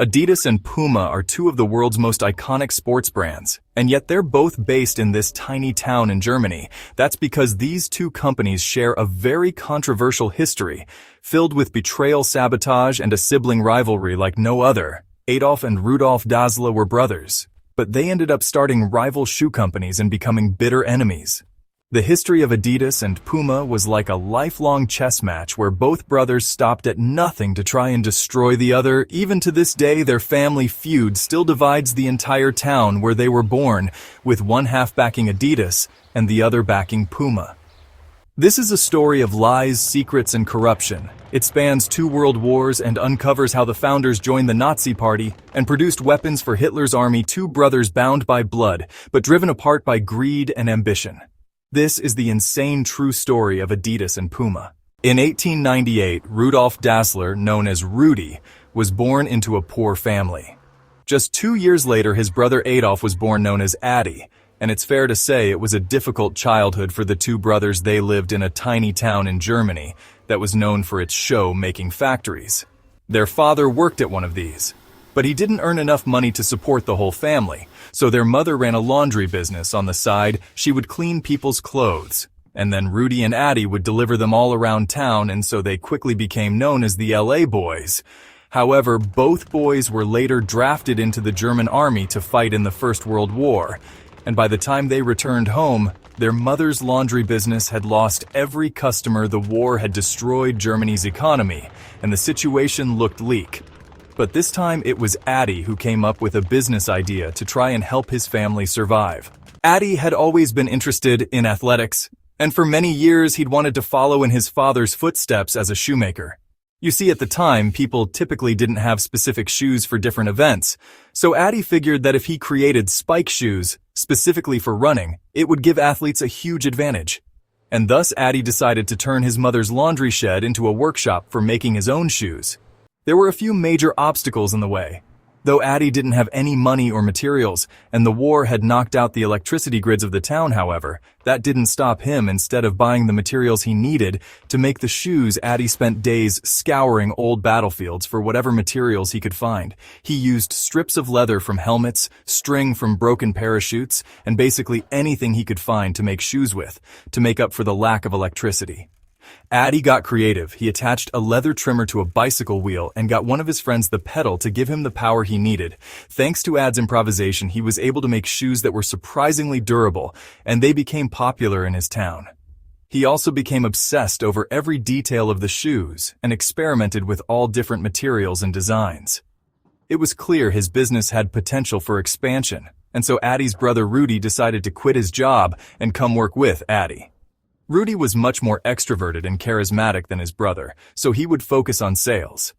Adidas and Puma are two of the world's most iconic sports brands, and yet they're both based in this tiny town in Germany. That's because these two companies share a very controversial history, filled with betrayal, sabotage, and a sibling rivalry like no other. Adolf and Rudolph Dassler were brothers, but they ended up starting rival shoe companies and becoming bitter enemies. The history of Adidas and Puma was like a lifelong chess match where both brothers stopped at nothing to try and destroy the other. Even to this day, their family feud still divides the entire town where they were born, with one half backing Adidas and the other backing Puma. This is a story of lies, secrets, and corruption. It spans 2 world wars and uncovers how the founders joined the Nazi Party and produced weapons for Hitler's army, 2 brothers bound by blood, but driven apart by greed and ambition. This is the insane true story of Adidas and Puma. In 1898, Rudolph Dassler, known as Rudy, was born into a poor family. Just 2 years later, his brother Adolf was born, known as Addy, and it's fair to say it was a difficult childhood for the 2 brothers. They lived in a tiny town in Germany that was known for its shoe-making factories. Their father worked at one of these, but he didn't earn enough money to support the whole family, so their mother ran a laundry business on the side. She would clean people's clothes, and then Rudy and Addy would deliver them all around town, and so they quickly became known as the LA Boys. However, both boys were later drafted into the German army to fight in the First World War, and by the time they returned home, their mother's laundry business had lost every customer. The war had destroyed Germany's economy, and the situation looked bleak. But this time it was Addy who came up with a business idea to try and help his family survive. Addy had always been interested in athletics, and for many years he'd wanted to follow in his father's footsteps as a shoemaker. You see, at the time, people typically didn't have specific shoes for different events, so Addy figured that if he created spike shoes, specifically for running, it would give athletes a huge advantage. And thus Addy decided to turn his mother's laundry shed into a workshop for making his own shoes. There were a few major obstacles in the way. Though Addy didn't have any money or materials, and the war had knocked out the electricity grids of the town, however, that didn't stop him. Instead of buying the materials he needed to make the shoes, Addy spent days scouring old battlefields for whatever materials he could find. He used strips of leather from helmets, string from broken parachutes, and basically anything he could find to make shoes with, to make up for the lack of electricity. Addy got creative. He attached a leather trimmer to a bicycle wheel and got one of his friends the pedal to give him the power he needed. Thanks to Addy's improvisation, he was able to make shoes that were surprisingly durable, and they became popular in his town. He also became obsessed over every detail of the shoes and experimented with all different materials and designs. It was clear his business had potential for expansion, and so Addy's brother Rudy decided to quit his job and come work with Addy. Rudy was much more extroverted and charismatic than his brother, so he would focus on sales.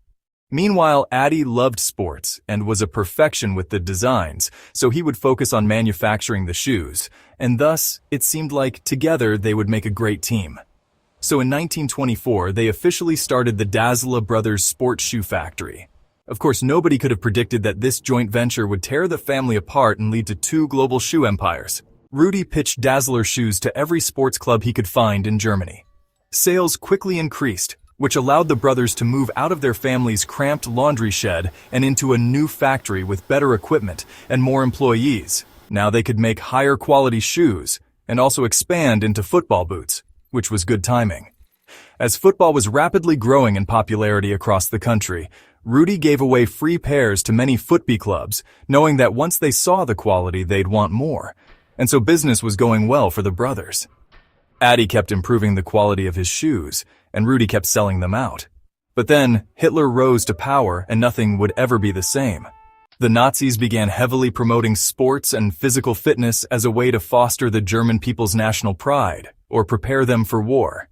Meanwhile, Addy loved sports and was a perfection with the designs, so he would focus on manufacturing the shoes, and thus, it seemed like together they would make a great team. So in 1924, they officially started the Dassler Brothers Sports Shoe Factory. Of course, nobody could have predicted that this joint venture would tear the family apart and lead to 2 global shoe empires. Rudy pitched Dassler shoes to every sports club he could find in Germany. Sales quickly increased, which allowed the brothers to move out of their family's cramped laundry shed and into a new factory with better equipment and more employees. Now they could make higher quality shoes and also expand into football boots, which was good timing. As football was rapidly growing in popularity across the country, Rudy gave away free pairs to many football clubs, knowing that once they saw the quality, they'd want more. And so business was going well for the brothers. Addy kept improving the quality of his shoes, and Rudy kept selling them out. But then, Hitler rose to power, and nothing would ever be the same. The Nazis began heavily promoting sports and physical fitness as a way to foster the German people's national pride, or prepare them for war.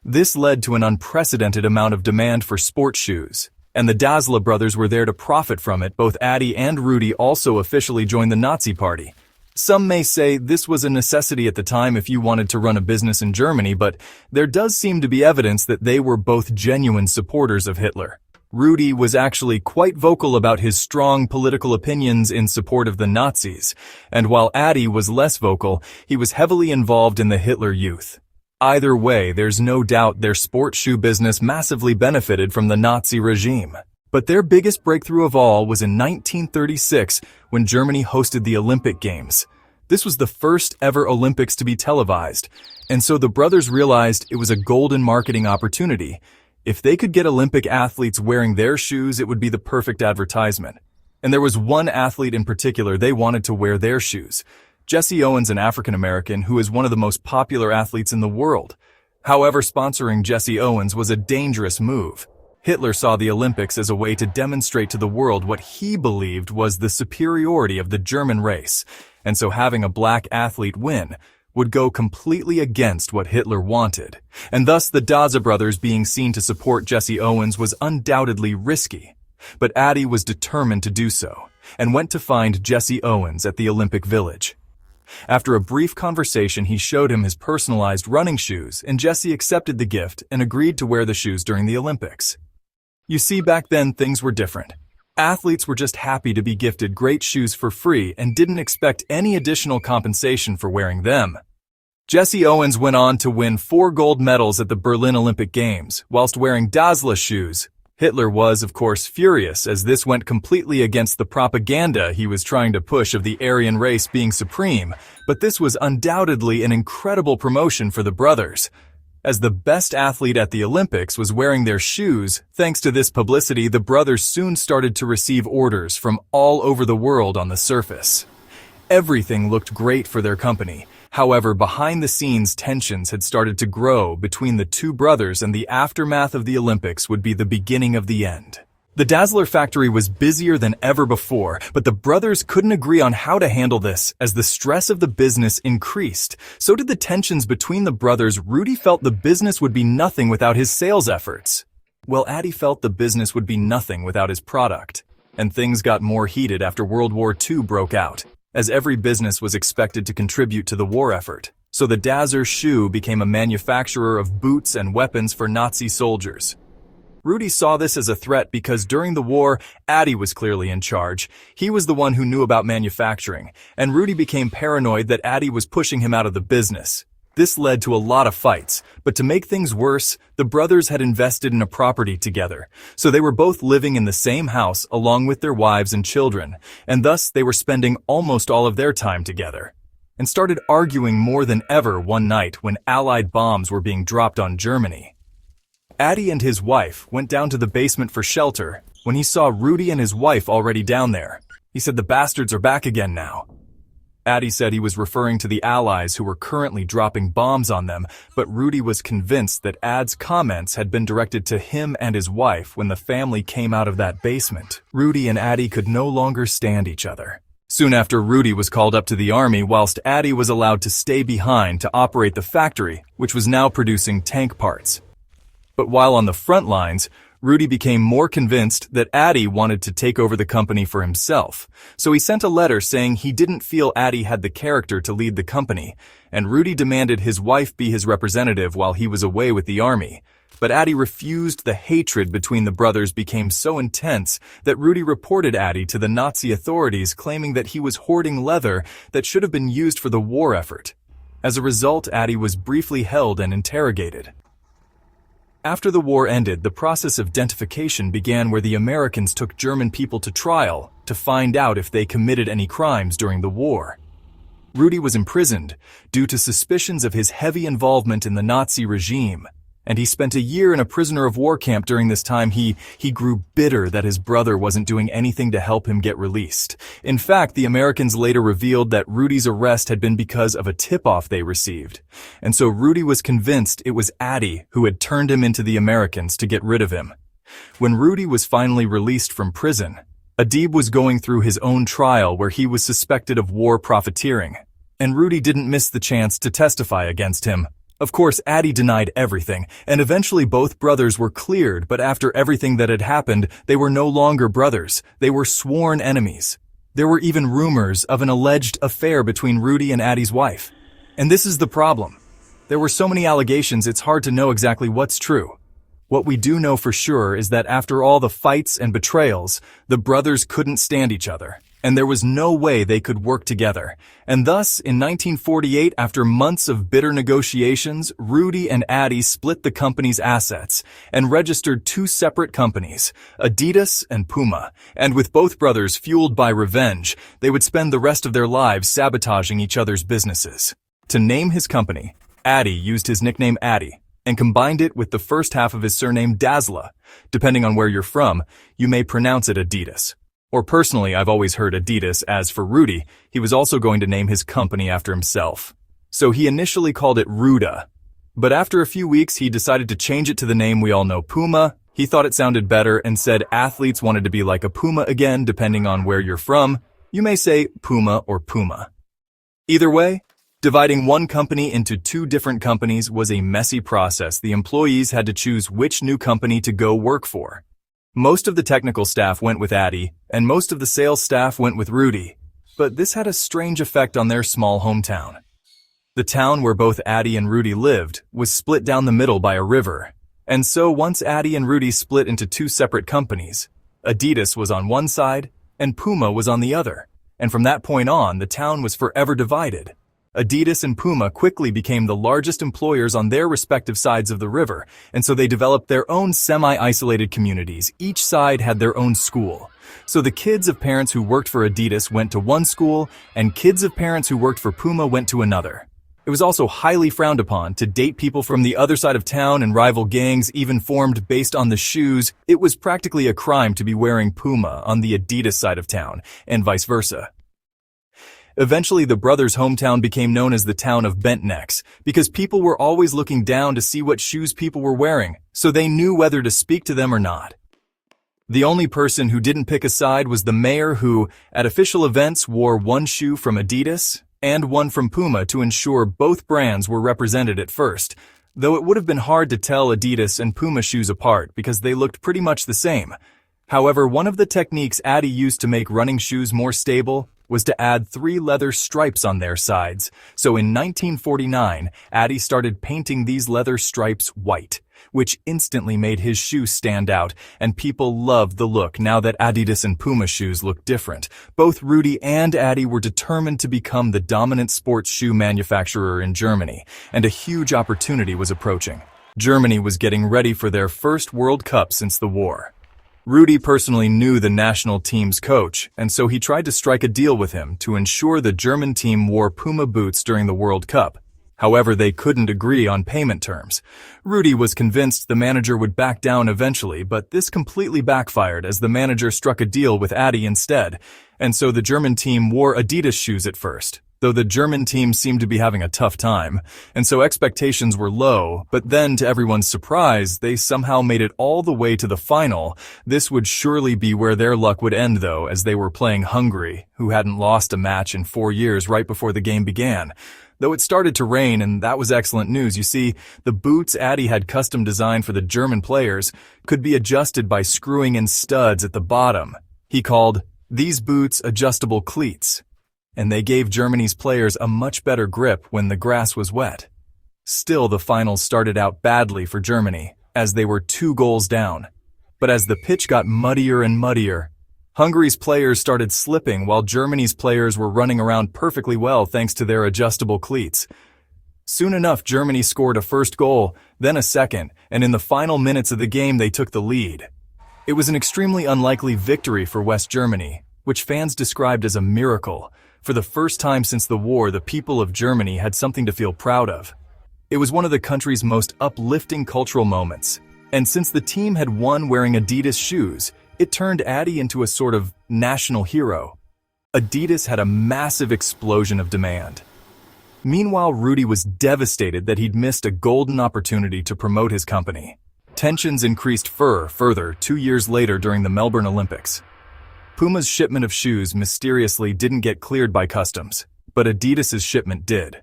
This led to an unprecedented amount of demand for sports shoes, and the Dassler brothers were there to profit from it. Both Addy and Rudy also officially joined the Nazi Party. Some may say this was a necessity at the time if you wanted to run a business in Germany, but there does seem to be evidence that they were both genuine supporters of Hitler. Rudy was actually quite vocal about his strong political opinions in support of the Nazis, and while Addy was less vocal, he was heavily involved in the Hitler Youth. Either way, there's no doubt their sports shoe business massively benefited from the Nazi regime. But their biggest breakthrough of all was in 1936 when Germany hosted the Olympic Games. This was the first ever Olympics to be televised, and so the brothers realized it was a golden marketing opportunity. If they could get Olympic athletes wearing their shoes, it would be the perfect advertisement. And there was one athlete in particular they wanted to wear their shoes. Jesse Owens, an African-American who is one of the most popular athletes in the world. However, sponsoring Jesse Owens was a dangerous move. Hitler saw the Olympics as a way to demonstrate to the world what he believed was the superiority of the German race, and so having a black athlete win would go completely against what Hitler wanted. And thus the Dassler brothers being seen to support Jesse Owens was undoubtedly risky. But Addie was determined to do so, and went to find Jesse Owens at the Olympic Village. After a brief conversation, he showed him his personalized running shoes, and Jesse accepted the gift and agreed to wear the shoes during the Olympics. You see, back then things were different. Athletes were just happy to be gifted great shoes for free and didn't expect any additional compensation for wearing them. Jesse Owens went on to win 4 gold medals at the Berlin Olympic Games, whilst wearing Dassler shoes. Hitler was, of course, furious as this went completely against the propaganda he was trying to push of the Aryan race being supreme, but this was undoubtedly an incredible promotion for the brothers. As the best athlete at the Olympics was wearing their shoes, thanks to this publicity, the brothers soon started to receive orders from all over the world on the surface. Everything looked great for their company. However, behind the scenes, tensions had started to grow between the two brothers, and the aftermath of the Olympics would be the beginning of the end. The Dassler factory was busier than ever before, but the brothers couldn't agree on how to handle this. As the stress of the business increased, so did the tensions between the brothers. Rudy felt the business would be nothing without his sales efforts, while Addie felt the business would be nothing without his product. And things got more heated after World War II broke out, as every business was expected to contribute to the war effort. So the Dassler shoe became a manufacturer of boots and weapons for Nazi soldiers. Rudy saw this as a threat because during the war, Addie was clearly in charge. He was the one who knew about manufacturing, and Rudy became paranoid that Addie was pushing him out of the business. This led to a lot of fights, but to make things worse, the brothers had invested in a property together, so they were both living in the same house along with their wives and children, and thus they were spending almost all of their time together, and started arguing more than ever one night when Allied bombs were being dropped on Germany. Addie and his wife went down to the basement for shelter when he saw Rudy and his wife already down there. He said, "The bastards are back again now." Addie said he was referring to the Allies who were currently dropping bombs on them, but Rudy was convinced that Addie's comments had been directed to him and his wife when the family came out of that basement. Rudy and Addie could no longer stand each other. Soon after, Rudy was called up to the army, whilst Addie was allowed to stay behind to operate the factory, which was now producing tank parts. But while on the front lines, Rudy became more convinced that Addie wanted to take over the company for himself. So he sent a letter saying he didn't feel Addie had the character to lead the company, and Rudy demanded his wife be his representative while he was away with the army. But Addie refused. The hatred between the brothers became so intense that Rudy reported Addie to the Nazi authorities, claiming that he was hoarding leather that should have been used for the war effort. As a result, Addie was briefly held and interrogated. After the war ended, the process of identification began, where the Americans took German people to trial to find out if they committed any crimes during the war. Rudy was imprisoned due to suspicions of his heavy involvement in the Nazi regime, and he spent a year in a prisoner of war camp. During this time, he grew bitter that his brother wasn't doing anything to help him get released. In fact, the Americans later revealed that Rudy's arrest had been because of a tip-off they received. And so Rudy was convinced it was Addie who had turned him into the Americans to get rid of him. When Rudy was finally released from prison, Adib was going through his own trial where he was suspected of war profiteering, and Rudy didn't miss the chance to testify against him. Of course, Addie denied everything, and eventually both brothers were cleared, but after everything that had happened, they were no longer brothers. They were sworn enemies. There were even rumors of an alleged affair between Rudy and Addie's wife. And this is the problem. There were so many allegations, it's hard to know exactly what's true. What we do know for sure is that after all the fights and betrayals, the brothers couldn't stand each other. and there was no way they could work together. And thus, in 1948, after months of bitter negotiations, Rudy and Addie split the company's assets and registered two separate companies, Adidas and Puma. And with both brothers fueled by revenge, they would spend the rest of their lives sabotaging each other's businesses. To name his company, Addie used his nickname Addie and combined it with the first half of his surname Dassler. Depending on where you're from, you may pronounce it Adidas. Or personally, I've always heard Adidas. As for Rudy, he was also going to name his company after himself. So he initially called it Ruda. But after a few weeks, he decided to change it to the name we all know, Puma. He thought it sounded better and said athletes wanted to be like a puma again, depending on where you're from. You may say Puma or Puma. Either way, dividing one company into two different companies was a messy process. The employees had to choose which new company to go work for. Most of the technical staff went with Addie, and most of the sales staff went with Rudy. But this had a strange effect on their small hometown. The town where both Addie and Rudy lived was split down the middle by a river. And so once Addie and Rudy split into two separate companies, Adidas was on one side and Puma was on the other. And from that point on, the town was forever divided. Adidas and Puma quickly became the largest employers on their respective sides of the river, and so they developed their own semi-isolated communities. Each side had their own school. So the kids of parents who worked for Adidas went to one school, and kids of parents who worked for Puma went to another. It was also highly frowned upon to date people from the other side of town, and rival gangs even formed based on the shoes. It was practically a crime to be wearing Puma on the Adidas side of town, and vice versa. Eventually, the brothers' hometown became known as the town of bent necks, because people were always looking down to see what shoes people were wearing, so they knew whether to speak to them or not. The only person who didn't pick a side was the mayor who, at official events, wore one shoe from Adidas and one from Puma to ensure both brands were represented at first, though it would have been hard to tell Adidas and Puma shoes apart because they looked pretty much the same. However, one of the techniques Addie used to make running shoes more stable was to add 3 leather stripes on their sides. So in 1949, Addie started painting these leather stripes white, which instantly made his shoe stand out, and people loved the look now that Adidas and Puma shoes looked different. Both Rudy and Addie were determined to become the dominant sports shoe manufacturer in Germany, and a huge opportunity was approaching. Germany was getting ready for their first World Cup since the war. Rudy personally knew the national team's coach, and so he tried to strike a deal with him to ensure the German team wore Puma boots during the World Cup. However, they couldn't agree on payment terms. Rudy was convinced the manager would back down eventually, but this completely backfired as the manager struck a deal with Addie instead, and so the German team wore Adidas shoes at first, though the German team seemed to be having a tough time, and so expectations were low, but then to everyone's surprise, they somehow made it all the way to the final. This would surely be where their luck would end though, as they were playing Hungary, who hadn't lost a match in 4 years right before the game began. Though it started to rain, and that was excellent news. You see, the boots Addie had custom designed for the German players could be adjusted by screwing in studs at the bottom. He called these boots adjustable cleats, and they gave Germany's players a much better grip when the grass was wet. Still, the finals started out badly for Germany, as they were 2 goals down. But as the pitch got muddier and muddier, Hungary's players started slipping while Germany's players were running around perfectly well thanks to their adjustable cleats. Soon enough, Germany scored a first goal, then a second, and in the final minutes of the game they took the lead. It was an extremely unlikely victory for West Germany, which fans described as a miracle. For the first time since the war, the people of Germany had something to feel proud of. It was one of the country's most uplifting cultural moments, and since the team had won wearing Adidas shoes, it turned Addie into a sort of national hero. Adidas had a massive explosion of demand. Meanwhile, Rudy was devastated that he'd missed a golden opportunity to promote his company. Tensions increased further 2 years later during the Melbourne Olympics. Puma's shipment of shoes mysteriously didn't get cleared by customs, but Adidas's shipment did.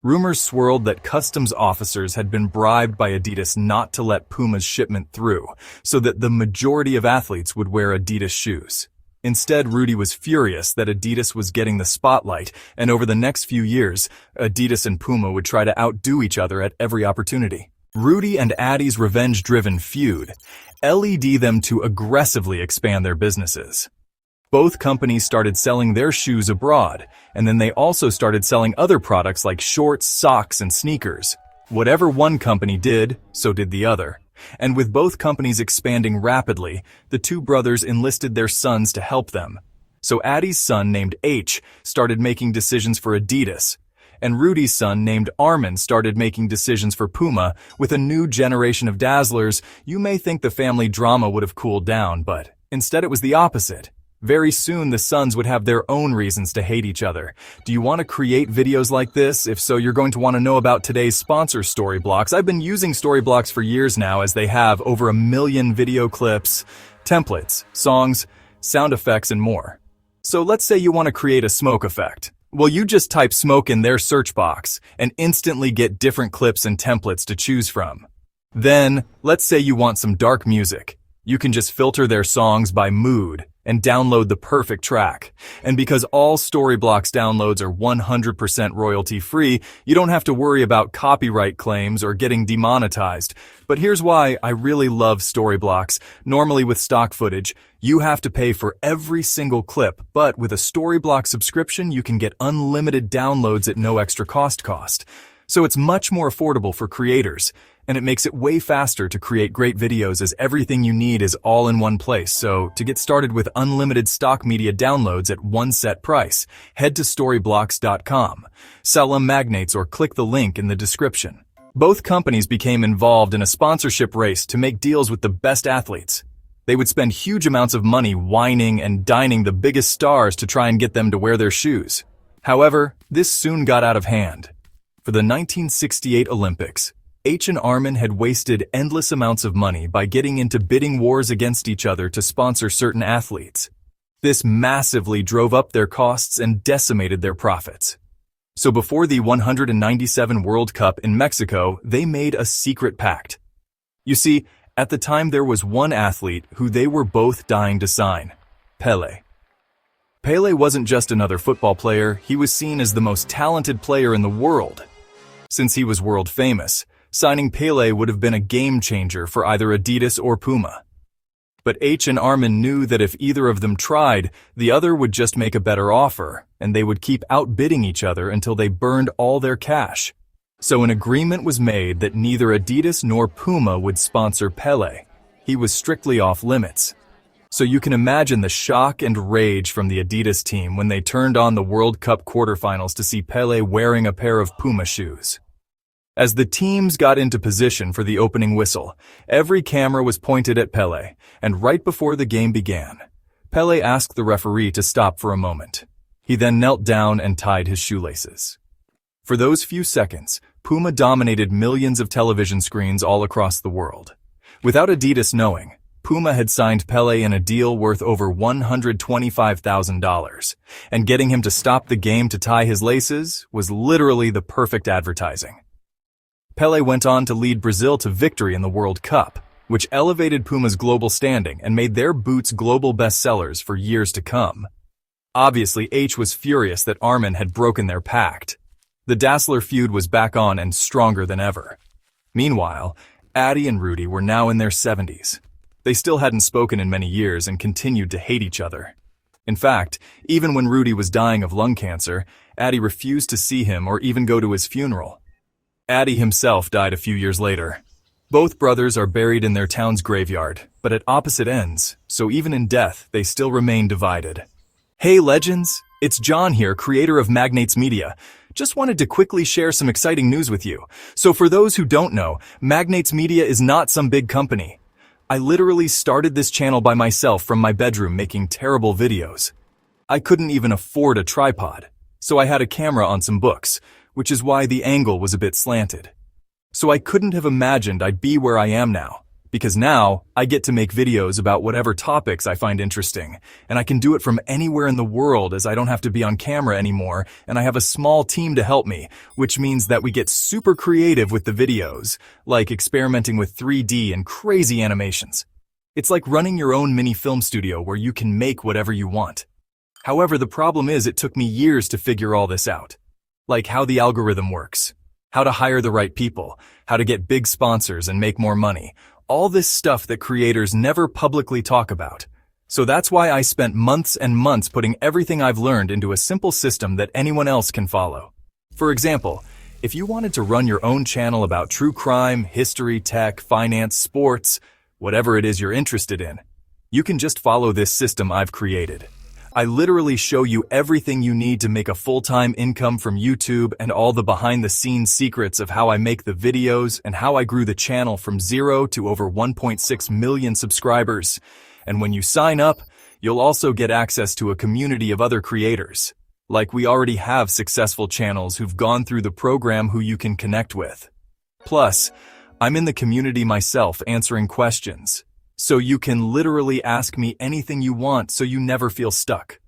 Rumors swirled that customs officers had been bribed by Adidas not to let Puma's shipment through, so that the majority of athletes would wear Adidas shoes. Instead, Rudy was furious that Adidas was getting the spotlight, and over the next few years, Adidas and Puma would try to outdo each other at every opportunity. Rudy and Addie's revenge-driven feud led them to aggressively expand their businesses. Both companies started selling their shoes abroad, and then they also started selling other products like shorts, socks, and sneakers. Whatever one company did, so did the other. And with both companies expanding rapidly, the two brothers enlisted their sons to help them. So Addie's son, named H, started making decisions for Adidas, and Rudy's son, named Armin, started making decisions for Puma. With a new generation of Dasslers, you may think the family drama would have cooled down, but instead it was the opposite. Very soon, the sons would have their own reasons to hate each other. Do you want to create videos like this? If so, you're going to want to know about today's sponsor, Storyblocks. I've been using Storyblocks for years now, as they have over 1 million video clips, templates, songs, sound effects, and more. So let's say you want to create a smoke effect. Well, you just type smoke in their search box and instantly get different clips and templates to choose from. Then, let's say you want some dark music. You can just filter their songs by mood and download the perfect track. And because all Storyblocks downloads are 100% royalty-free, you don't have to worry about copyright claims or getting demonetized. But here's why I really love Storyblocks. Normally with stock footage, you have to pay for every single clip, but with a Storyblocks subscription, you can get unlimited downloads at no extra cost. So it's much more affordable for creators, and it makes it way faster to create great videos, as everything you need is all in one place. So to get started with unlimited stock media downloads at one set price, head to storyblocks.com, sell 'em magnates, or click the link in the description. Both companies became involved in a sponsorship race to make deals with the best athletes. They would spend huge amounts of money whining and dining the biggest stars to try and get them to wear their shoes. However, this soon got out of hand. For the 1968 Olympics, H and Armin had wasted endless amounts of money by getting into bidding wars against each other to sponsor certain athletes. This massively drove up their costs and decimated their profits. So before the 197 World Cup in Mexico, they made a secret pact. You see, at the time there was one athlete who they were both dying to sign: Pelé. Pelé wasn't just another football player, he was seen as the most talented player in the world. Since he was world famous, signing Pelé would have been a game changer for either Adidas or Puma. But H and Armin knew that if either of them tried, the other would just make a better offer, and they would keep outbidding each other until they burned all their cash. So an agreement was made that neither Adidas nor Puma would sponsor Pelé. He was strictly off limits. So you can imagine the shock and rage from the Adidas team when they turned on the World Cup quarterfinals to see Pelé wearing a pair of Puma shoes. As the teams got into position for the opening whistle, every camera was pointed at Pelé, and right before the game began, Pelé asked the referee to stop for a moment. He then knelt down and tied his shoelaces. For those few seconds, Puma dominated millions of television screens all across the world. Without Adidas knowing, Puma had signed Pelé in a deal worth over $125,000, and getting him to stop the game to tie his laces was literally the perfect advertising. Pelé went on to lead Brazil to victory in the World Cup, which elevated Puma's global standing and made their boots global bestsellers for years to come. Obviously, H was furious that Armin had broken their pact. The Dassler feud was back on and stronger than ever. Meanwhile, Addie and Rudy were now in their 70s. They still hadn't spoken in many years and continued to hate each other. In fact, even when Rudy was dying of lung cancer, Addie refused to see him or even go to his funeral. Addie himself died a few years later. Both brothers are buried in their town's graveyard, but at opposite ends, so even in death, they still remain divided. Hey legends, it's John here, creator of Magnates Media. Just wanted to quickly share some exciting news with you. So for those who don't know, Magnates Media is not some big company. I literally started this channel by myself from my bedroom making terrible videos. I couldn't even afford a tripod, so I had a camera on some books, which is why the angle was a bit slanted. So I couldn't have imagined I'd be where I am now, because now I get to make videos about whatever topics I find interesting, and I can do it from anywhere in the world as I don't have to be on camera anymore, and I have a small team to help me, which means that we get super creative with the videos, like experimenting with 3D and crazy animations. It's like running your own mini film studio where you can make whatever you want. However, the problem is it took me years to figure all this out. Like how the algorithm works, how to hire the right people, how to get big sponsors and make more money. All this stuff that creators never publicly talk about. So that's why I spent months and months putting everything I've learned into a simple system that anyone else can follow. For example, if you wanted to run your own channel about true crime, history, tech, finance, sports, whatever it is you're interested in, you can just follow this system I've created. I literally show you everything you need to make a full-time income from YouTube and all the behind-the-scenes secrets of how I make the videos and how I grew the channel from 0 to over 1.6 million subscribers. And when you sign up, you'll also get access to a community of other creators. Like we already have successful channels who've gone through the program who you can connect with. Plus, I'm in the community myself answering questions. So you can literally ask me anything you want so you never feel stuck.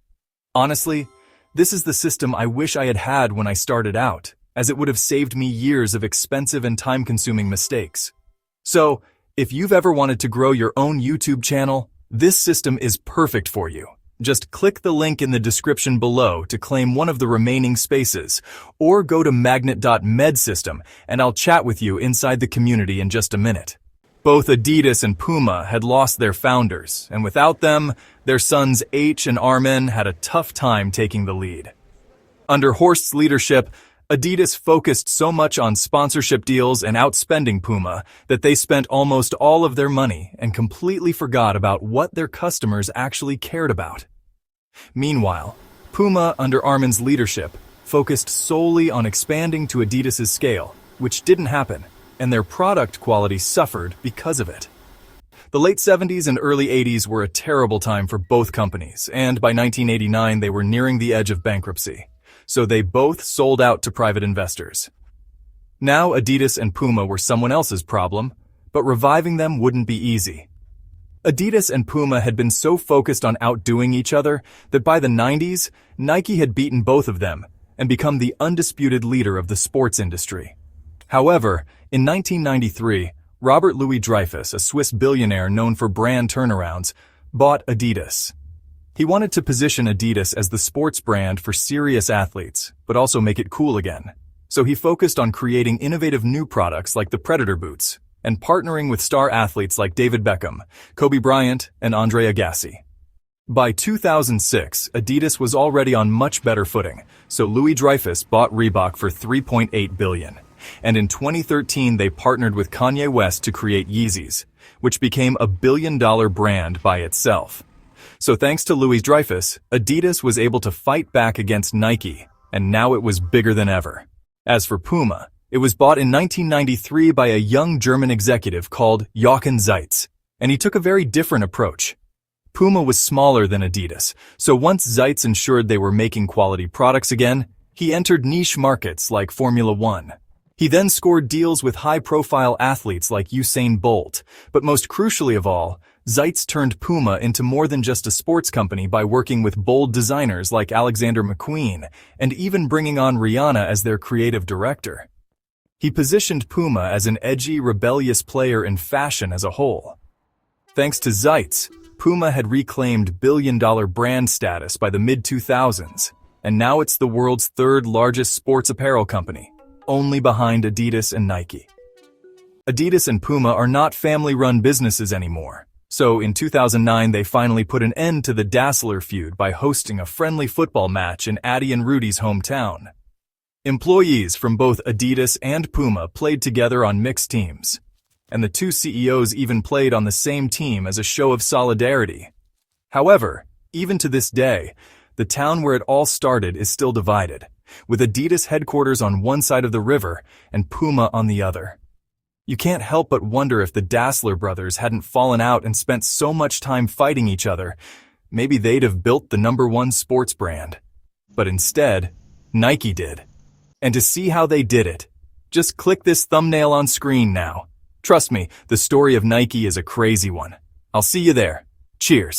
Honestly, this is the system I wish I had had when I started out, as it would have saved me years of expensive and time-consuming mistakes. So, if you've ever wanted to grow your own YouTube channel, this system is perfect for you. Just click the link in the description below to claim one of the remaining spaces, or go to magnet.med system and I'll chat with you inside the community in just a minute. Both Adidas and Puma had lost their founders, and without them, their sons H and Armin had a tough time taking the lead. Under Horst's leadership, Adidas focused so much on sponsorship deals and outspending Puma that they spent almost all of their money and completely forgot about what their customers actually cared about. Meanwhile, Puma, under Armin's leadership, focused solely on expanding to Adidas's scale, which didn't happen, and their product quality suffered because of it. The late 70s and early 80s were a terrible time for both companies, and by 1989 they were nearing the edge of bankruptcy, so they both sold out to private investors. Now Adidas and Puma were someone else's problem, but reviving them wouldn't be easy. Adidas and Puma had been so focused on outdoing each other that by the 90s, Nike had beaten both of them and become the undisputed leader of the sports industry. However, in 1993, Robert Louis Dreyfus, a Swiss billionaire known for brand turnarounds, bought Adidas. He wanted to position Adidas as the sports brand for serious athletes, but also make it cool again. So he focused on creating innovative new products like the Predator boots, and partnering with star athletes like David Beckham, Kobe Bryant, and Andre Agassi. By 2006, Adidas was already on much better footing, so Louis Dreyfus bought Reebok for $3.8 billion. And in 2013 they partnered with Kanye West to create Yeezys, which became a billion-dollar brand by itself. So thanks to Louis Dreyfus, Adidas was able to fight back against Nike, and now it was bigger than ever. As for Puma, it was bought in 1993 by a young German executive called Jochen Zeitz, and he took a very different approach. Puma was smaller than Adidas, so once Zeitz ensured they were making quality products again, he entered niche markets like Formula One. He then scored deals with high-profile athletes like Usain Bolt, but most crucially of all, Zeitz turned Puma into more than just a sports company by working with bold designers like Alexander McQueen, and even bringing on Rihanna as their creative director. He positioned Puma as an edgy, rebellious player in fashion as a whole. Thanks to Zeitz, Puma had reclaimed billion-dollar brand status by the mid-2000s, and now it's the world's third-largest sports apparel company, only behind Adidas and Nike. Adidas and Puma are not family-run businesses anymore, so in 2009 they finally put an end to the Dassler feud by hosting a friendly football match in Addy and Rudy's hometown. Employees from both Adidas and Puma played together on mixed teams, and the two CEOs even played on the same team as a show of solidarity. However, even to this day, the town where it all started is still divided, with Adidas headquarters on one side of the river and Puma on the other. You can't help but wonder if the Dassler brothers hadn't fallen out and spent so much time fighting each other, maybe they'd have built the #1 sports brand. But instead, Nike did. And to see how they did it, just click this thumbnail on screen now. Trust me, the story of Nike is a crazy one. I'll see you there. Cheers.